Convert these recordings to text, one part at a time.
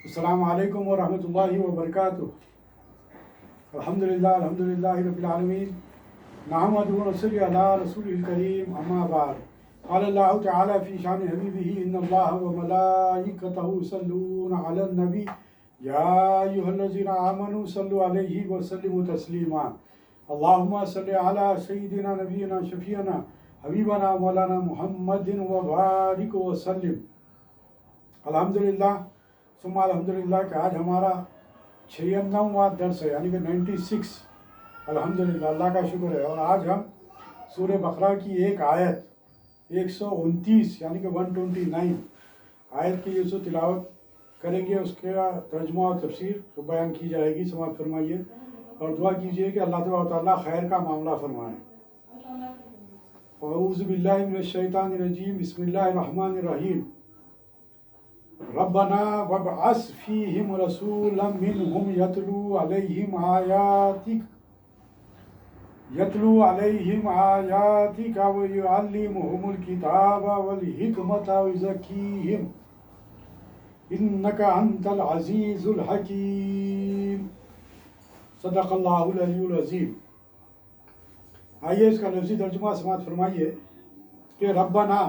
السلام علیکم ورحمۃ اللہ وبرکاتہ۔ الحمدللہ رب العالمین، نحمدہ ونصلی علی رسول الکریم، اما بعد۔ قال اللہ تعالی فی شان حبیبہ ان اللہ وملائکتہ یصلون علی النبی یا ایھا الذین آمنوا صلوا علیہ وسلموا تسلیما۔ اللہم صل علی سیدنا نبینا شفیعنا حبیبنا مولانا محمد وبارک وسلم۔ الحمدللہ ثم الحمدللہ کہ آج ہمارا 96واں درس ہے، یعنی کہ 96۔ الحمدللہ، اللہ کا شکر ہے۔ اور آج ہم سورہ بقرہ کی ایک آیت 129 یعنی کہ 129 آیت کی جو تلاوت کریں گے، اس کا ترجمہ اور تفسیر بیان کی جائے گی۔ سماعت فرمائیے اور دعا کیجیے کہ اللہ تبارک و تعالیٰ خیر کا معاملہ فرمائے۔ اعوذ باللہ من الشیطان الرجیم، بسم اللہ الرحمن الرحیم۔ ربنا وابعث فیہم رسولا منہم یتلو علیہم آیاتک ویعلمہم الکتاب والحکمت ویزکیہم انک انت العزیز الحکیم۔ صدق اللہ العلی العظیم۔ آئیے اس کا لفظی ترجمہ سماعت فرمائیے کہ ربنا،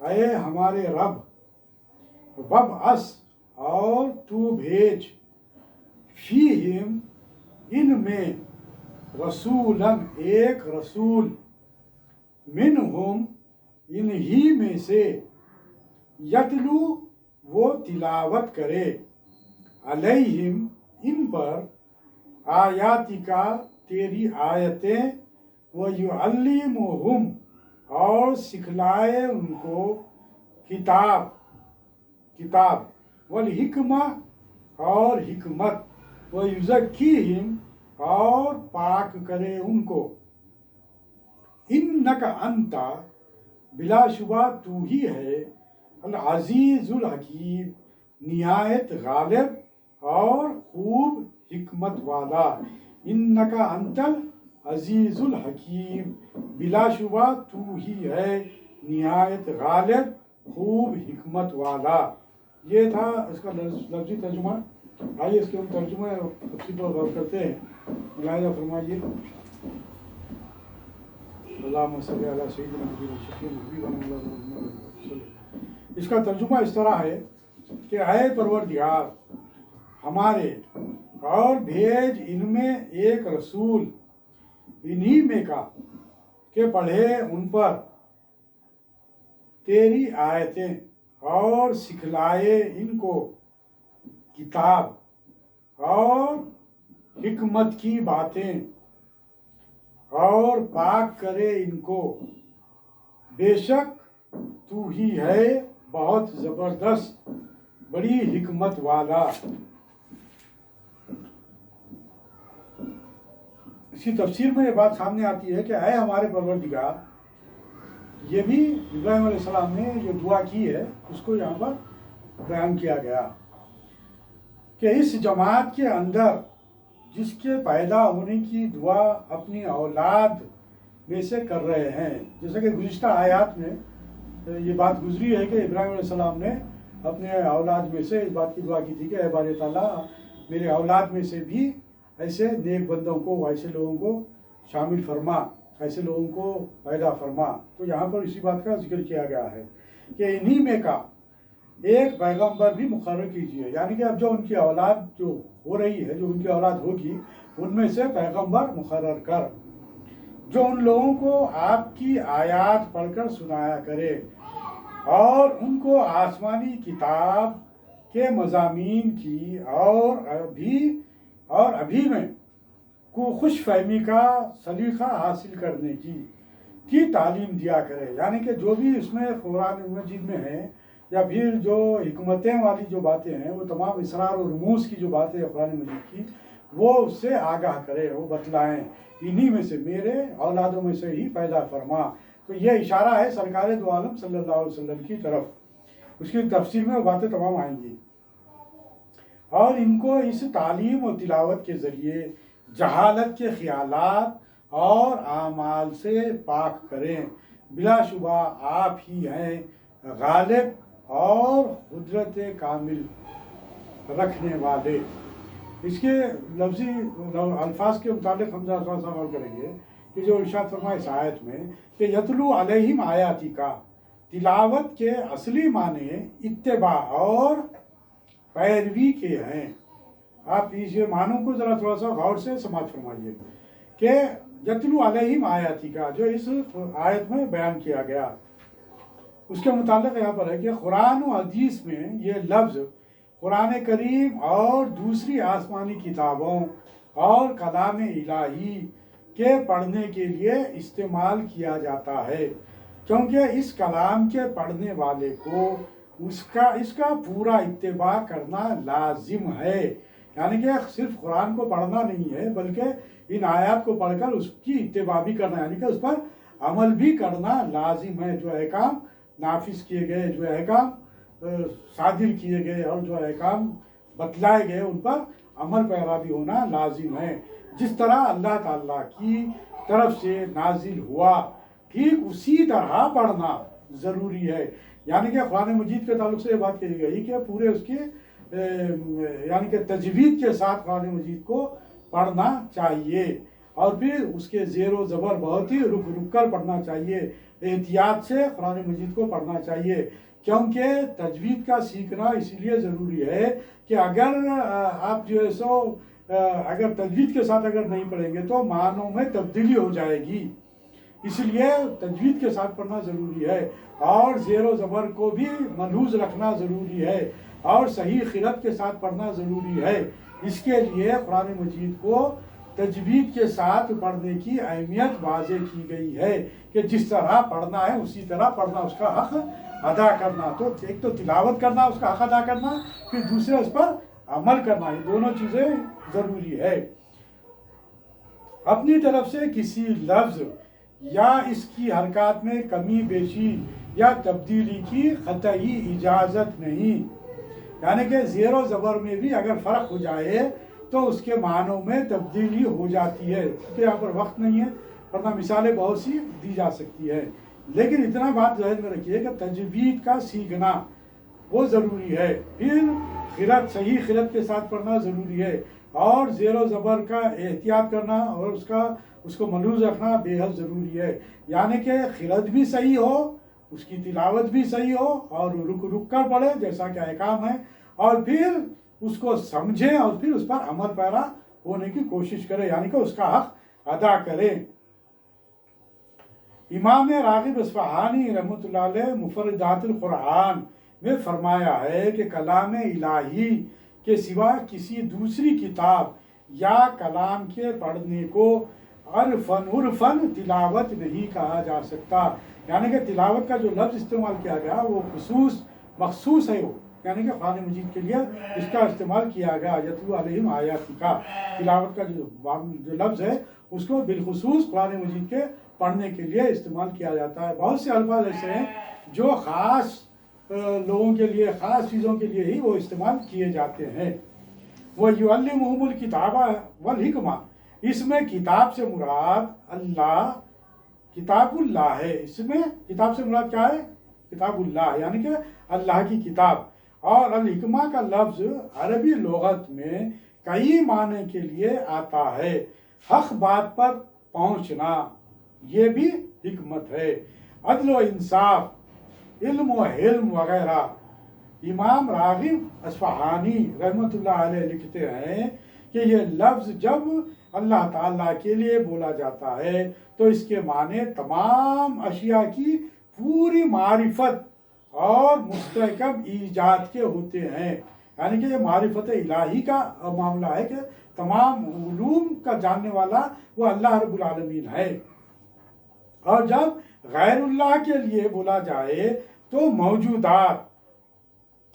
اے ہمارے رب، وابعث اور تو بھیج، فیہم ان میں، رسولا ایک رسول، منہم انہی میں سے، یتلو وہ تلاوت کرے، علیہم ان پر، آیاتکا تیری آیتیں، ویعلمہم اور سکھلائے ان کو، کتاب، والحکمہ اور حکمت، ویزکیہم اور پاک کرے ان کو، انک انت بلا شبہ تو ہی ہے، العزیز الحکیم نہایت غالب اور خوب حکمت والا۔ انک انت العزیز الحکیم، بلا شبہ تو ہی ہے نہایت غالب خوب حکمت والا۔ یہ تھا اس کا لفظی ترجمہ۔ آئیے اس کے ہم ترجمہ اور تفسیر پر غور کرتے ہیں۔ ملاحظہ فرمائیے۔ اللہم صلی علی سیدنا نبینا شفیعنا حبیبنا محمد۔ اس کا ترجمہ اس طرح ہے کہ اے پروردگار ہمارے، اور بھیج ان میں ایک رسول، انہی میں کا، کہ پڑھے ان پر تیری آیتیں اور سکھلائے ان کو کتاب اور حکمت کی باتیں، اور پاک کرے ان کو، بے شک تو ہی ہے بہت زبردست بڑی حکمت والا۔ اسی تفسیر میں یہ بات سامنے آتی ہے کہ اے ہمارے پروردگار، یہ بھی ابراہیم علیہ السلام نے جو دعا کی ہے اس کو یہاں پر بیان کیا گیا کہ اس جماعت کے اندر جس کے پیدا ہونے کی دعا اپنی اولاد میں سے کر رہے ہیں، جیسا کہ گزشتہ آیات میں یہ بات گزری ہے کہ ابراہیم علیہ السلام نے اپنے اولاد میں سے اس بات کی دعا کی تھی کہ اے باری تعالیٰ میرے اولاد میں سے بھی ایسے نیک بندوں کو، ایسے لوگوں کو شامل فرما، ایسے لوگوں کو پیدا فرما۔ تو یہاں پر اسی بات کا ذکر کیا گیا ہے کہ انہی میں کا ایک پیغمبر بھی مقرر کیجیے، یعنی کہ اب جو ان کی اولاد جو ہو رہی ہے، جو ان کی اولاد ہوگی، ان میں سے پیغمبر مقرر کر، جو ان لوگوں کو آپ کی آیات پڑھ کر سنایا کرے، اور ان کو آسمانی کتاب کے مضامین کی اور ابھی میں کو خوش فہمی کا سلیقہ حاصل کرنے کی تعلیم دیا کرے، یعنی کہ جو بھی اس میں قرآن مجید میں ہیں، یا پھر جو حکمتیں والی جو باتیں ہیں، وہ تمام اسرار و رموز کی جو باتیں ہیں قرآن مجید کی، وہ اس سے آگاہ کرے، وہ بتلائیں، انہی میں سے میرے اولادوں میں سے ہی پیدا فرما۔ تو یہ اشارہ ہے سرکار دو عالم صلی اللہ علیہ وسلم کی طرف۔ اس کی تفسیر میں وہ باتیں تمام آئیں گی، اور ان کو اس تعلیم و تلاوت کے ذریعے جہالت کے خیالات اور اعمال سے پاک کریں۔ بلا شبہ آپ ہی ہیں غالب اور قدرت کامل رکھنے والے. اس کے لفظی الفاظ کے متعلق ہم ذرا تھوڑا سا غور کریں گے کہ جو ارشاد فرمایا اس آیت میں کہ یتلو علیہم آیاتی کا، تلاوت کے اصلی معنی اتباع اور پیروی کے ہیں. آپ اس معنوں کو ذرا تھوڑا سا غور سے سماعت فرمائیے کہ یتلو علیہم آیاتی کا جو اس آیت میں بیان کیا گیا، اس کے متعلق یہاں پر ہے کہ قرآن و حدیث میں یہ لفظ قرآن کریم اور دوسری آسمانی کتابوں اور کلام الہی کے پڑھنے کے لیے استعمال کیا جاتا ہے، کیونکہ اس کلام کے پڑھنے والے کو اس کا پورا اتباع کرنا لازم ہے. یعنی کہ صرف قرآن کو پڑھنا نہیں ہے بلکہ ان آیات کو پڑھ کر اس کی اتباع بھی کرنا، یعنی کہ اس پر عمل بھی کرنا لازم ہے. جو احکام نافذ کیے گئے، جو احکام صادر کیے گئے اور جو احکام بتلائے گئے ان پر عمل پیرا بھی ہونا لازم ہے. جس طرح اللہ تعالیٰ کی طرف سے نازل ہوا ٹھیک اسی طرح پڑھنا ضروری ہے. یعنی کہ قرآن مجید کے تعلق سے یہ بات کہی گئی کہ پورے اس کے یعنی کہ تجوید کے ساتھ قرآن مجید کو پڑھنا چاہیے، اور پھر اس کے زیر و زبر بہت ہی رک رک کر پڑھنا چاہیے، احتیاط سے قرآن مجید کو پڑھنا چاہیے. کیونکہ تجوید کا سیکھنا اس لیے ضروری ہے کہ اگر آپ جو ہے سو اگر تجوید کے ساتھ اگر نہیں پڑھیں گے تو معنوں میں تبدیلی ہو جائے گی. اس لیے تجوید کے ساتھ پڑھنا ضروری ہے، اور زیر و زبر کو بھی ملحوظ رکھنا ضروری ہے، اور صحیح قرأت کے ساتھ پڑھنا ضروری ہے. اس کے لیے قرآن مجید کو تجوید کے ساتھ پڑھنے کی اہمیت واضح کی گئی ہے کہ جس طرح پڑھنا ہے اسی طرح پڑھنا، اس کا حق ادا کرنا. تو ایک تو تلاوت کرنا، اس کا حق ادا کرنا، پھر دوسرے اس پر عمل کرنا، یہ دونوں چیزیں ضروری ہے. اپنی طرف سے کسی لفظ یا اس کی حرکات میں کمی بیشی یا تبدیلی کی قطعی اجازت نہیں. یعنی کہ زیر و زبر میں بھی اگر فرق ہو جائے تو اس کے معنوں میں تبدیلی ہو جاتی ہے. کیونکہ یہاں پر وقت نہیں ہے ورنہ مثالیں بہت سی دی جا سکتی ہے، لیکن اتنا بات ذہن میں رکھیے کہ تجوید کا سیکھنا وہ ضروری ہے، پھر قرأت صحیح قرأت کے ساتھ پڑھنا ضروری ہے، اور زیر و زبر کا احتیاط کرنا اور اس کو ملحوظ رکھنا بے حد ضروری ہے. یعنی کہ قرأت بھی صحیح ہو، اس کی تلاوت بھی صحیح ہو، اور رک رک کر پڑھے جیسا کہ احکام ہے، اور پھر اس کو سمجھیں اور پھر اس پر عمل پیرا ہونے کی کوشش کرے، یعنی کہ اس کا حق ادا کرے. امام راغب اصفہانی رحمۃ اللہ علیہ مفردات القرآن میں فرمایا ہے کہ کلام الہی کے سوا کسی دوسری کتاب یا کلام کے پڑھنے کو عرفاً تلاوت نہیں کہا جا سکتا. یعنی کہ تلاوت کا جو لفظ استعمال کیا گیا وہ مخصوص ہے، وہ یعنی کہ قرآن مجید کے لیے اس کا استعمال کیا گیا. یتلو علیہم آیاتی کا تلاوت کا جو لفظ ہے اس کو بالخصوص قرآن مجید کے پڑھنے کے لیے استعمال کیا جاتا ہے. بہت سے الفاظ ایسے ہیں جو خاص لوگوں کے لیے، خاص چیزوں کے لیے ہی وہ استعمال کیے جاتے ہیں. وَيُعَلِّمُهُمُ الْكِتَابَ وَالْحِكْمَةَ، اس میں کتاب سے مراد اللہ، کتاب اللہ ہے. اس میں کتاب سے مراد کیا ہے؟ کتاب اللہ، یعنی کہ اللہ کی کتاب. اور الحکمہ کا لفظ عربی لغت میں کئی معنی کے لیے آتا ہے. حق بات پر پہنچنا یہ بھی حکمت ہے، عدل و انصاف، علم و حلم وغیرہ. امام راغب اصفہانی رحمۃ اللہ علیہ لکھتے ہیں کہ یہ لفظ جب اللہ تعالیٰ کے لیے بولا جاتا ہے تو اس کے معنی تمام اشیاء کی پوری معرفت اور مستحکم ایجاد کے ہوتے ہیں. یعنی کہ یہ معرفت الہی کا معاملہ ہے کہ تمام علوم کا جاننے والا وہ اللہ رب العالمین ہے. اور جب غیر اللہ کے لیے بولا جائے تو موجودات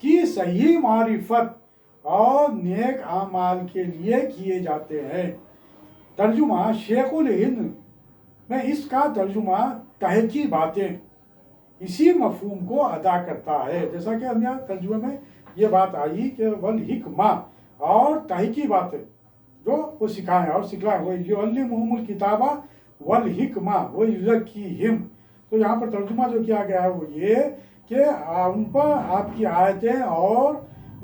کی صحیح معرفت اور نیک اعمال کے لیے کیے جاتے ہیں. ترجمہ شیخ الہند میں اس کا ترجمہ تحقیقی باتیں اسی مفہوم کو ادا کرتا ہے. جیسا کہ ہم یہاں ترجمے میں یہ بات آئی کہ والحکمہ اور تحقیقی باتیں جو وہ سکھائیں اور سکھلائیں. وہ یعلمہم الکتاب والحکمہ ویزکیہم. تو یہاں پر ترجمہ جو کیا گیا ہے وہ یہ کہ ان پر آپ کی آیتیں اور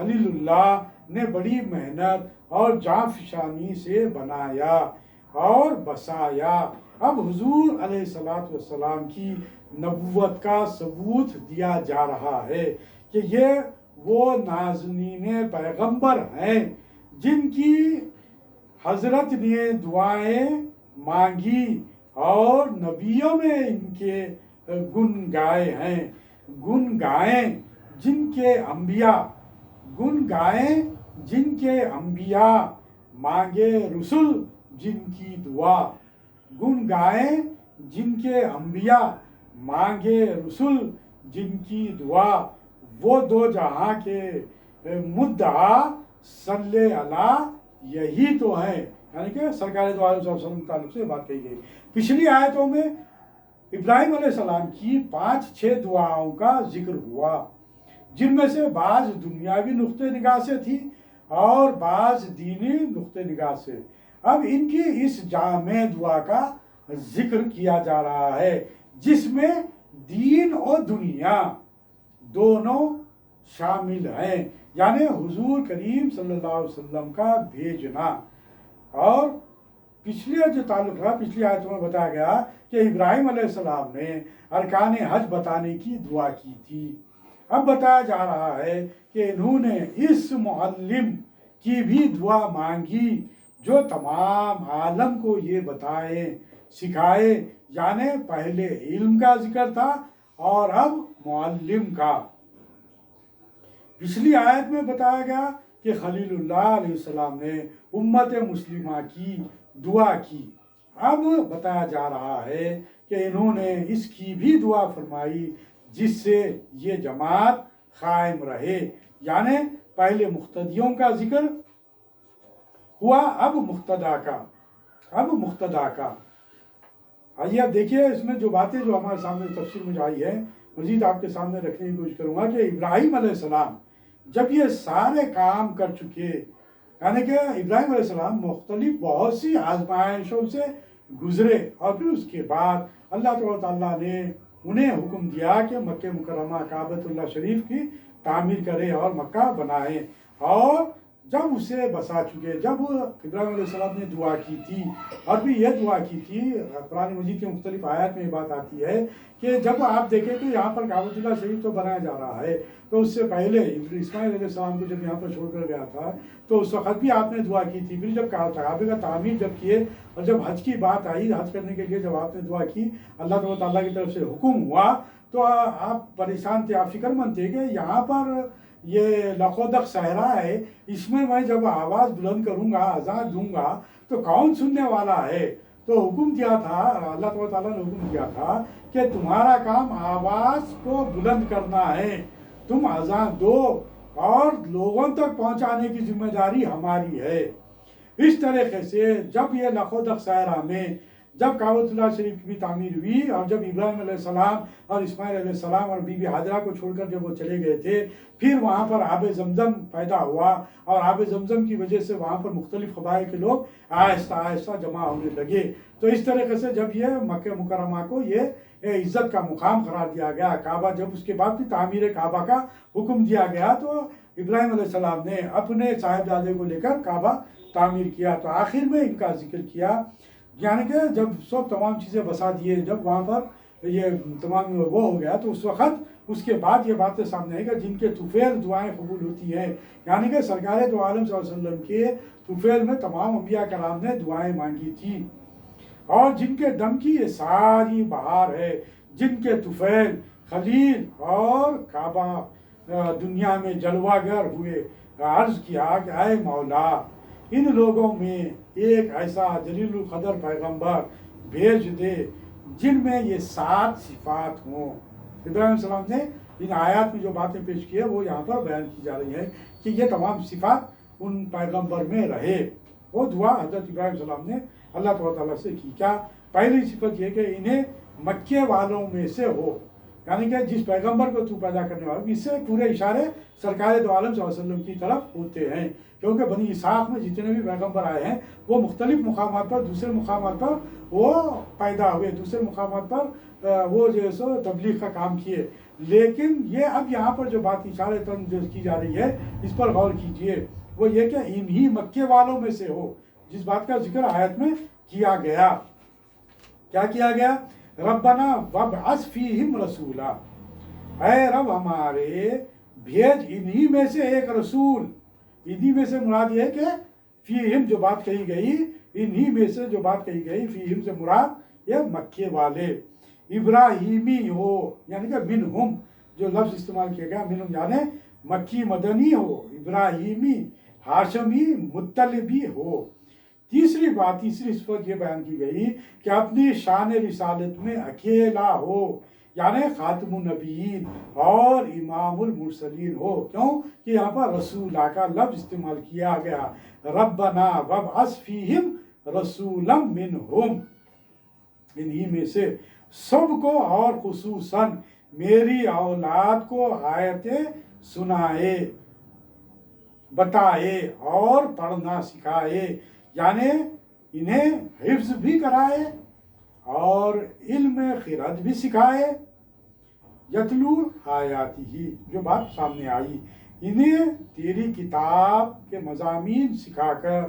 خلیل اللہ نے بڑی محنت اور جاں فشانی سے بنایا اور بسایا۔ اب حضور علیہ السلام کی نبوت کا ثبوت دیا جا رہا ہے کہ یہ وہ نازنین پیغمبر ہیں جن کی حضرت نے دعائیں مانگی اور نبیوں نے ان کے گن گائے ہیں۔ گن گائیں جن کے انبیاء، گن گائیں جن کے انبیاء، مانگے رسول جن کی دعا۔ گن گائیں جن کے انبیاء، مانگے رسول جن کی دعا۔ وہ دو جہاں کے مدعا صلی اللہ یہی تو ہے، یعنی کہ سرکار دو عالم صلی اللہ علیہ وسلم تعلق سے بات کہی گئی۔ پچھلی آیتوں میں ابراہیم علیہ السلام کی 5-6 دعاؤں کا ذکر ہوا، جن میں سے بعض دنیاوی نقطہ نگاہ سے تھی اور بعض دینی نقطہ نگاہ سے۔ اب ان کی اس جامع دعا کا ذکر کیا جا رہا ہے جس میں دین اور دنیا دونوں شامل ہیں، یعنی حضور کریم صلی اللہ علیہ وسلم کا بھیجنا۔ اور پچھلے جو تعلق رہا، پچھلی آیتوں میں بتایا گیا کہ ابراہیم علیہ السلام نے ارکان حج بتانے کی دعا کی تھی۔ اب بتایا جا رہا ہے کہ انہوں نے اس معلم کی بھی دعا مانگی جو تمام عالم کو یہ بتائے سکھائے، یعنی پہلے علم کا ذکر تھا اور اب معلم کا۔ پچھلی آیت میں بتایا گیا کہ خلیل اللہ علیہ السلام نے امت مسلمہ کی دعا کی۔ اب بتایا جا رہا ہے کہ انہوں نے اس کی بھی دعا فرمائی جس سے یہ جماعت قائم رہے، یعنی پہلے مقتدیوں کا ذکر ہوا، اب مقتدا کا۔ آئیے اب دیکھیے اس میں جو باتیں جو ہمارے سامنے تفسیر میں آئی ہے، مزید آپ کے سامنے رکھنے کی کوشش کروں گا کہ ابراہیم علیہ السلام جب یہ سارے کام کر چکے، یعنی کہ ابراہیم علیہ السلام مختلف بہت سی آزمائشوں سے گزرے، اور پھر اس کے بعد اللہ تعالیٰ نے انہیں حکم دیا کہ مکہ مکرمہ کعبۃ اللہ شریف کی تعمیر کرے اور مکہ بنائے۔ اور جب اسے بسا چکے، جب ابراہیم علیہ السلام نے دعا کی تھی، اور بھی یہ دعا کی تھی، قرآن مجید کے مختلف آیات میں یہ بات آتی ہے کہ جب آپ دیکھیں کہ یہاں پر کعبۃ اللہ شریف تو بنایا جا رہا ہے، تو اس سے پہلے اسماعیل علیہ السلام کو جب یہاں پر چھوڑ کر گیا تھا تو اس وقت بھی آپ نے دعا کی تھی۔ پھر جب کعبے کا تعمیر جب کیے اور جب حج کی بات آئی، حج کرنے کے لیے جب آپ نے دعا کی، اللہ تعالیٰ کی طرف سے حکم ہوا، تو آپ پریشان تھے، آپ فکر مند تھے کہ یہاں پر یہ لقودق صحرا ہے، اس میں جب آواز بلند کروں گا، اذان دوں گا تو کون سننے والا ہے؟ تو حکم دیا تھا، اللہ تعالیٰ نے حکم دیا تھا کہ تمہارا کام آواز کو بلند کرنا ہے، تم اذان دو اور لوگوں تک پہنچانے کی ذمہ داری ہماری ہے۔ اس طریقے سے جب یہ لقودق صحرا میں جب کعبۃ اللہ شریف کی بھی تعمیر ہوئی، اور جب ابراہیم علیہ السلام اور اسماعیل علیہ السلام اور بی بی حاجرہ کو چھوڑ کر جب وہ چلے گئے تھے، پھر وہاں پر آب زمزم پیدا ہوا، اور آب زمزم کی وجہ سے وہاں پر مختلف قبائل کے لوگ آہستہ آہستہ جمع ہونے لگے۔ تو اس طریقے سے جب یہ مکہ مکرمہ کو یہ عزت کا مقام قرار دیا گیا، کعبہ جب اس کے بعد بھی تعمیر کعبہ کا حکم دیا گیا، تو ابراہیم علیہ السلام نے اپنے صاحبزادے کو لے کر کعبہ تعمیر کیا۔ تو آخر میں ان کا ذکر کیا، یعنی کہ جب سب تمام چیزیں بسا دیے، جب وہاں پر یہ تمام وہ ہو گیا، تو اس وقت اس کے بعد یہ باتیں سامنے آئی کہ جن کے طفیل دعائیں قبول ہوتی ہیں، یعنی کہ سرکار دو عالم صلی اللہ علیہ وسلم کے طفیل میں تمام انبیاء کرام نے دعائیں مانگی تھی، اور جن کے دم کی یہ ساری بہار ہے، جن کے طفیل خلیل اور کعبہ دنیا میں جلوہ گر ہوئے، عرض کیا کہ اے مولا، ان لوگوں میں ایک ایسا جلیل القدر پیغمبر بھیج دے جن میں یہ 7 صفات ہوں۔ ابراہیم علیہ السلام نے ان آیات میں جو باتیں پیش کی ہیں وہ یہاں پر بیان کی جا رہی ہیں کہ یہ تمام صفات ان پیغمبر میں رہے۔ وہ دعا حضرت ابراہیم علیہ السلام نے اللہ تعالیٰ سے کی۔ کیا؟ پہلی صفت یہ کہ انہیں مکے والوں میں سے ہو، یعنی کہ جس پیغمبر کو تو پیدا کرنے والا، اس سے پورے اشارے سرکار دو عالم صلی اللہ علیہ وسلم کی طرف ہوتے ہیں، کیونکہ بنی اسحاق میں جتنے بھی پیغمبر آئے ہیں وہ مختلف مقامات پر، دوسرے مقامات پر وہ پیدا ہوئے، دوسرے مقامات پر وہ جو ہے سو تبلیغ کا کام کیے، لیکن یہ اب یہاں پر جو بات اشارتاً جو کی جا رہی ہے اس پر غور کیجئے، وہ یہ کہ انہی مکے والوں میں سے ہو، جس بات کا ذکر آیت میں کیا گیا۔ کیا کیا گیا؟ ربنا وابعث فیہم رسولا، اے رب ہمارے بھیج انہی میں سے ایک رسول۔ انہی میں سے مراد یہ ہے کہ فیہم جو بات کہی گئی، انہی میں سے جو بات کہی گئی، فیہم سے مراد یہ مکے والے، ابراہیمی ہو، یعنی کہ منہم جو لفظ استعمال کیا گیا منہم یعنی مکی مدنی ہو، ابراہیمی، ہاشمی، مطلبی ہو۔ تیسری بات، تیسری صفت یہ بیان کی گئی کہ اپنی شان رسالت میں اکیلا ہو، یعنی خاتم النبیین اور امام المرسلین ہو۔ کیوں کہ یہاں پر رسولہ کا لفظ استعمال کیا گیا، ربنا وابعث فیہم رسولا منہم، انہی میں سے سب کو اور خصوصاً میری اولاد کو آیتیں سنائے، بتائے اور پڑھنا سکھائے، یعنی انہیں حفظ بھی کرائے اور علم خرد بھی سکھائے، یتلو آیاتی ہی جو بات سامنے آئی، انہیں تیری کتاب کے مضامین سکھا کر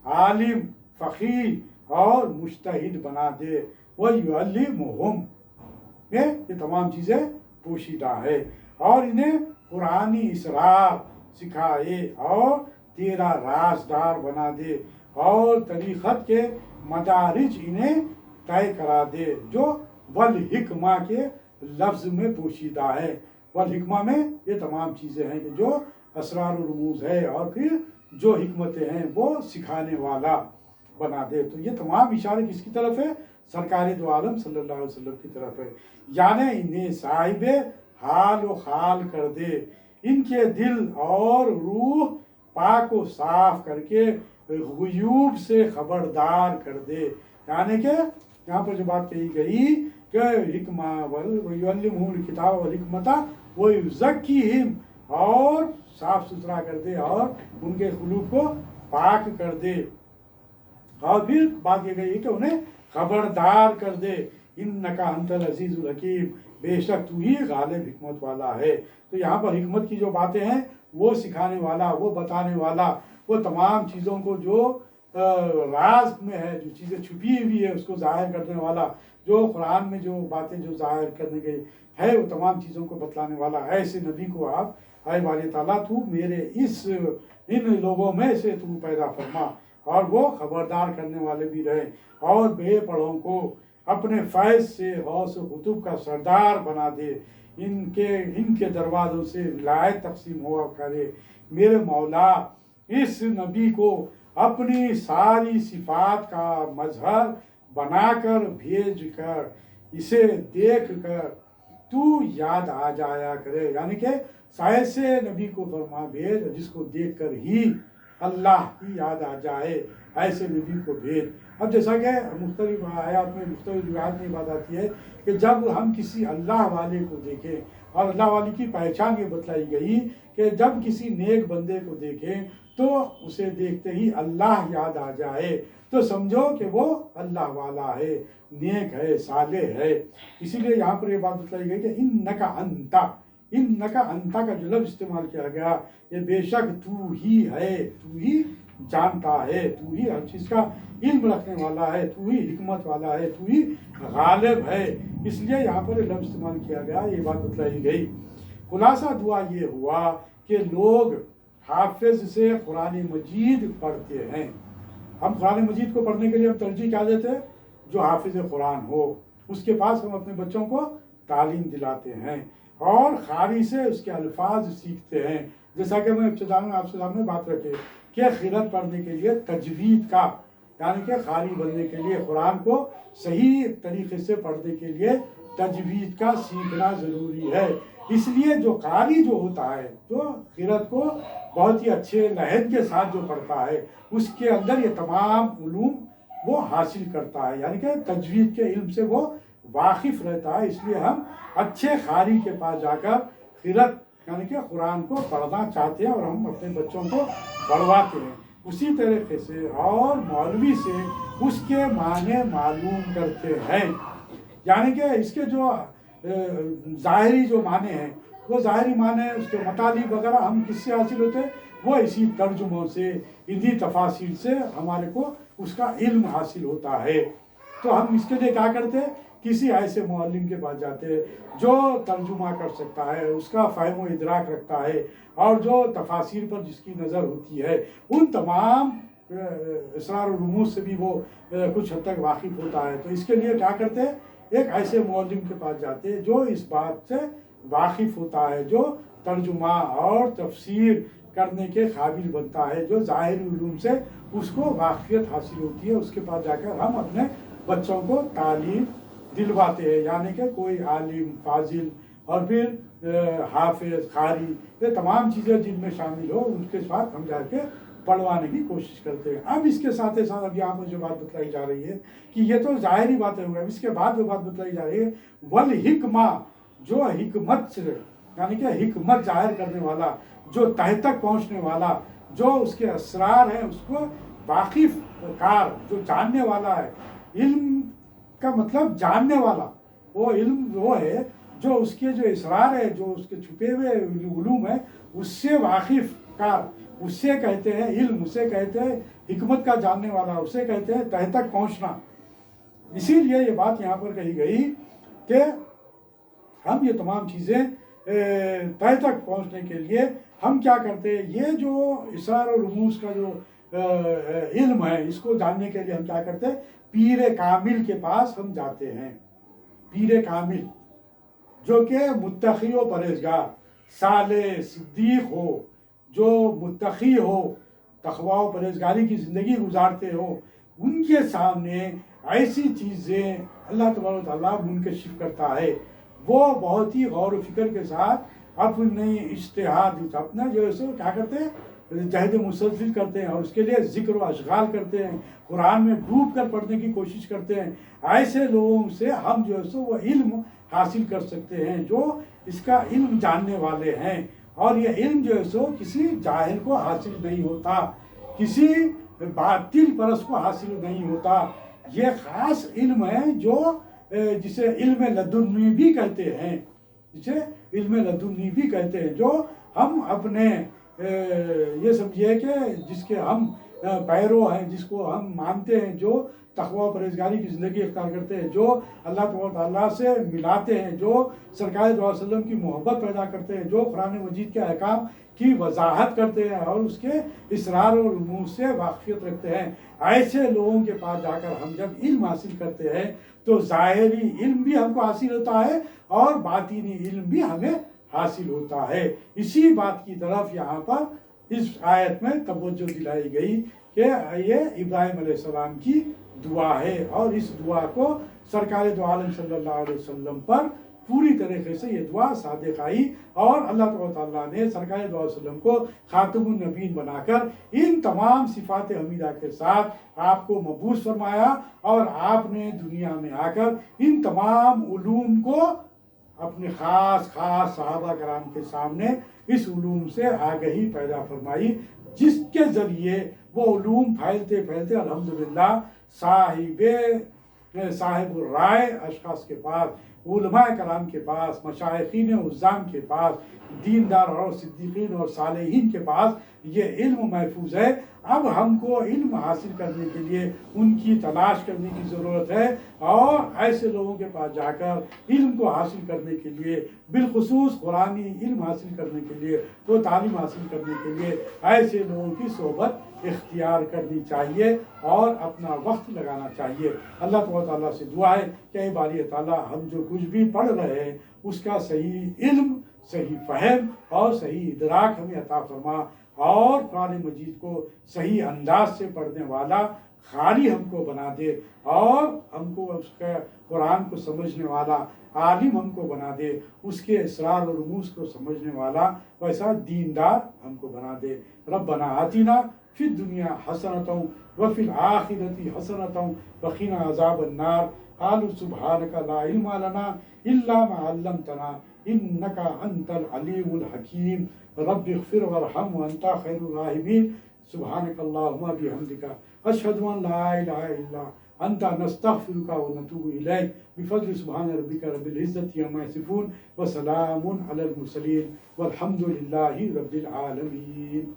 عالم، فقیہ اور مجتہد بنا دے، وَيُعَلِّمُهُمْ، یہ تمام چیزیں پوشیدہ ہے، اور انہیں قرآنی اسرار سکھائے اور تیرا رازدار بنا دے، اور طریقت کے مدارج انہیں طے کرا دے جو والحکمہ کے لفظ میں پوشیدہ ہے۔ والحکمہ میں یہ تمام چیزیں ہیں کہ جو اسرار و رموز ہے، اور پھر جو حکمتیں ہیں وہ سکھانے والا بنا دے۔ تو یہ تمام اشارے کس کی طرف ہے؟ سرکار دو عالم صلی اللہ علیہ وسلم کی طرف ہے، یعنی انہیں صاحب حال و خال کر دے، ان کے دل اور روح پاک و صاف کر کے غیوب سے خبردار کر دے، یعنی کہ یہاں پر جو بات کہی گئی کہ حکمہ وَيُعَلِّمُهُمُ الْكِتَابَ وَالْحِکْمَةَ وَيُزَکِّیہم، اور صاف ستھرا کر دے اور ان کے قلوب کو پاک کر دے، اور پھر بات یہ گئی کہ انہیں خبردار کر دے، اِنَّکَ أَنْتَ الْعَزِیزُ الْحَکِیم، بے شک تو ہی غالب حکمت والا ہے۔ تو یہاں پر حکمت کی جو باتیں ہیں وہ سکھانے والا، وہ بتانے والا، وہ تمام چیزوں کو جو راز میں ہے، جو چیزیں چھپی ہوئی ہے اس کو ظاہر کرنے والا، جو قرآن میں جو باتیں جو ظاہر کرنے گئی ہے وہ تمام چیزوں کو بتلانے والا، ایسے نبی کو آپ اے باری تعالیٰ تو میرے ان لوگوں میں سے تو پیدا فرما، اور وہ خبردار کرنے والے بھی رہے، اور بے پڑھوں کو اپنے فیض سے غوث و قطب کا سردار بنا دے، ان کے دروازوں سے ولایت تقسیم ہوا کرے۔ میرے مولا اس نبی کو اپنی ساری صفات کا مظہر بنا کر بھیج کر، اسے دیکھ کر تو یاد آ جایا کرے، یعنی کہ ایسے نبی کو فرما بھیج جس کو دیکھ کر ہی اللہ کی یاد آ جائے، ایسے نبی کو بھیج۔ اب جیسا کہ مختلف آیات میں مختلف روایات میں بات آتی ہے کہ جب ہم کسی اللہ والے کو دیکھیں، اور اللہ والے کی پہچان یہ بتلائی گئی کہ جب کسی نیک بندے کو دیکھیں تو اسے دیکھتے ہی اللہ یاد آ جائے، تو سمجھو کہ وہ اللہ والا ہے، نیک ہے، صالح ہے۔ اسی لیے یہاں پر یہ بات بتلائی گئی کہ انکا انتا، انکا انتا کا جو لفظ استعمال کیا گیا، یہ بے شک تو ہی ہے، تو ہی جانتا ہے، تو ہی ہر چیز کا علم رکھنے والا ہے، تو ہی حکمت والا ہے، تو ہی غالب ہے، اس لیے یہاں پر یہ لفظ استعمال کیا گیا، یہ بات بتلائی گئی۔ خلاصہ دعا یہ ہوا کہ لوگ حافظ سے قرآن مجید پڑھتے ہیں۔ ہم قرآن مجید کو پڑھنے کے لیے ہم ترجیح کیا دیتے ہیں؟ جو حافظ قرآن ہو اس کے پاس ہم اپنے بچوں کو تعلیم دلاتے ہیں، اور قاری سے اس کے الفاظ سیکھتے ہیں۔ جیسا کہ میں ابتدا میں آپ سے سامنے بات رکھے کہ خیرت پڑھنے کے لیے تجوید کا، یعنی کہ قاری بننے کے لیے قرآن کو صحیح طریقے سے پڑھنے کے لیے تجوید کا سیکھنا ضروری ہے۔ اس لیے جو قاری جو ہوتا ہے، جو قرأت کو بہت ہی اچھے لہج کے ساتھ جو پڑھتا ہے، اس کے اندر یہ تمام علوم وہ حاصل کرتا ہے، یعنی کہ تجوید کے علم سے وہ واقف رہتا ہے۔ اس لیے ہم اچھے قاری کے پاس جا کر قرأت یعنی کہ قرآن کو پڑھنا چاہتے ہیں، اور ہم اپنے بچوں کو پڑھواتے ہیں۔ اسی طریقے سے اور مولوی سے اس کے معنی معلوم کرتے ہیں، یعنی کہ اس کے جو ظاہری جو معنی ہیں وہ ظاہری معنی اس کے مطالب وغیرہ ہم کس سے حاصل ہوتے ہیں؟ وہ اسی ترجموں سے، انہی تفاسیر سے ہمارے کو اس کا علم حاصل ہوتا ہے۔ تو ہم اس کے لیے کیا کرتے ہیں؟ کسی ایسے معلم کے پاس جاتے ہیں جو ترجمہ کر سکتا ہے، اس کا فہم و ادراک رکھتا ہے، اور جو تفاسیر پر جس کی نظر ہوتی ہے ان تمام اسرار و رموز سے بھی وہ کچھ حد تک واقف ہوتا ہے۔ تو اس کے لیے کیا کرتے ہیں؟ ایک ایسے معلم کے پاس جاتے ہیں جو اس بات سے واقف ہوتا ہے، جو ترجمہ اور تفسیر کرنے کے قابل بنتا ہے، جو ظاہری علوم سے اس کو واقفیت حاصل ہوتی ہے۔ اس کے پاس جا کر ہم اپنے بچوں کو تعلیم دلواتے ہیں، یعنی کہ کوئی عالم، فاضل اور پھر حافظ، قاری، یہ تمام چیزیں جن میں شامل ہو ان کے ساتھ ہم جا کے پڑھوانے کی کوشش کرتے ہیں۔ اب اس کے ساتھ ساتھ اب یہاں پر جو بات بتلائی جا رہی ہے کہ یہ تو ظاہری باتیں ہوئی، اس کے بعد جو بات بتلائی جا رہی ہے والحکمہ، جو حکمت سے یعنی کہ حکمت ظاہر کرنے والا، جو تہ تک پہنچنے والا، جو اس کے اسرار ہیں اس کو واقف کار، جو جاننے والا ہے۔ علم کا مطلب جاننے والا، وہ علم وہ ہے جو اس کے جو اسرار ہے، جو اس کے چھپے ہوئے علوم ہے اس سے واقف کار، اس سے کہتے ہیں علم، اسے کہتے ہیں حکمت کا جاننے والا، اسے کہتے ہیں تہ تک پہنچنا۔ اسی لیے یہ بات یہاں پر کہی گئی کہ ہم یہ تمام چیزیں تہ تک پہنچنے کے لیے ہم کیا کرتے ہیں؟ یہ جو اسرار و رموز کا جو علم ہے اس کو جاننے کے لیے ہم کیا کرتے ہیں؟ پیر کامل کے پاس ہم جاتے ہیں۔ پیر کامل جو کہ متقی و پرہیزگار، صالح، صدیق ہو، جو متقی ہو، تقوی و پرہیزگاری کی زندگی گزارتے ہو، ان کے سامنے ایسی چیزیں اللہ تبارک و تعالیٰ منکشف کرتا ہے۔ وہ بہت ہی غور و فکر کے ساتھ اپنے اجتہاد، اپنا جو ہے سو کیا کرتے ہیں؟ جہد مسلسل کرتے ہیں، اور اس کے لیے ذکر و اشغال کرتے ہیں، قرآن میں ڈوب کر پڑھنے کی کوشش کرتے ہیں۔ ایسے لوگوں سے ہم جو ہے سو وہ علم حاصل کر سکتے ہیں جو اس کا علم جاننے والے ہیں۔ اور یہ علم جو ہے سو کسی جاہل کو حاصل نہیں ہوتا، کسی باطل پرست کو حاصل نہیں ہوتا۔ یہ خاص علم ہے جو جسے علم لدنی بھی کہتے ہیں، جسے علم لدنی بھی کہتے ہیں، جو ہم اپنے یہ سمجھیے کہ جس کے ہم پیرو ہیں، جس کو ہم مانتے ہیں، جو تقوی و پرہیزگاری کی زندگی اختیار کرتے ہیں، جو اللہ تبارک و تعالیٰ سے ملاتے ہیں، جو سرکار صلی اللہ علیہ وسلم کی محبت پیدا کرتے ہیں، جو قرآن مجید کے احکام کی وضاحت کرتے ہیں اور اس کے اسرار و رموز سے واقفیت رکھتے ہیں، ایسے لوگوں کے پاس جا کر ہم جب علم حاصل کرتے ہیں تو ظاہری علم بھی ہم کو حاصل ہوتا ہے اور باطنی علم بھی ہمیں حاصل ہوتا ہے۔ اسی بات کی طرف یہاں پر اس آیت میں توجہ دلائی گئی کہ یہ ابراہیم علیہ السلام کی دعا ہے، اور اس دعا کو سرکار دو عالم صلی اللہ علیہ وسلم پر پوری طریقے سے یہ دعا صادق آئی، اور اللہ تبارک و تعالیٰ نے سرکار دو علیہ وسلم کو خاتم النبیین بنا کر ان تمام صفات حمیدہ کے ساتھ آپ کو مبعوث فرمایا، اور آپ نے دنیا میں آ کر ان تمام علوم کو اپنے خاص صحابہ کرام کے سامنے اس علوم سے آگہی پیدا فرمائی، جس کے ذریعے وہ علوم پھیلتے پھیلتے الحمدللہ صاحب الرائے اشخاص کے پاس، علماء کرام کے پاس، مشائخین عظام کے پاس، دیندار اور صدیقین اور صالحین کے پاس یہ علم محفوظ ہے۔ اب ہم کو علم حاصل کرنے کے لیے ان کی تلاش کرنے کی ضرورت ہے، اور ایسے لوگوں کے پاس جا کر علم کو حاصل کرنے کے لیے، بالخصوص قرآنی علم حاصل کرنے کے لیے، وہ تعلیم حاصل کرنے کے لیے ایسے لوگوں کی صحبت اختیار کرنی چاہیے اور اپنا وقت لگانا چاہیے۔ اللہ تبارک و تعالیٰ سے دعا ہے کہ اے باری تعالیٰ، ہم جو کچھ بھی پڑھ رہے ہیں اس کا صحیح علم، صحیح فہم اور صحیح ادراک ہمیں عطا فرما، اور قرآن مجید کو صحیح انداز سے پڑھنے والا قاری ہم کو بنا دے، اور ہم کو اس کا قرآن کو سمجھنے والا عالم ہم کو بنا دے، اس کے اسرار و رموز کو سمجھنے والا ویسا دیندار ہم کو بنا دے۔ ربنا آتنا فی الدنیا حسنۃ وفی الآخرۃ حسنۃ وقنا عذاب النار۔ قالوا سبحانک لا علم لنا الا ما علمتنا انک انت العلیم الحکیم۔ رب اغفر وارحم وانت خیر الراحمین۔ سبحانک اللہم بحمدک اشہد ان لا الہ الا انت نستغفرک و نتوب الیک بفضل سبحان ربک رب العزت عما یصفون وسلام علی المرسلین والحمد للہ رب العالمین.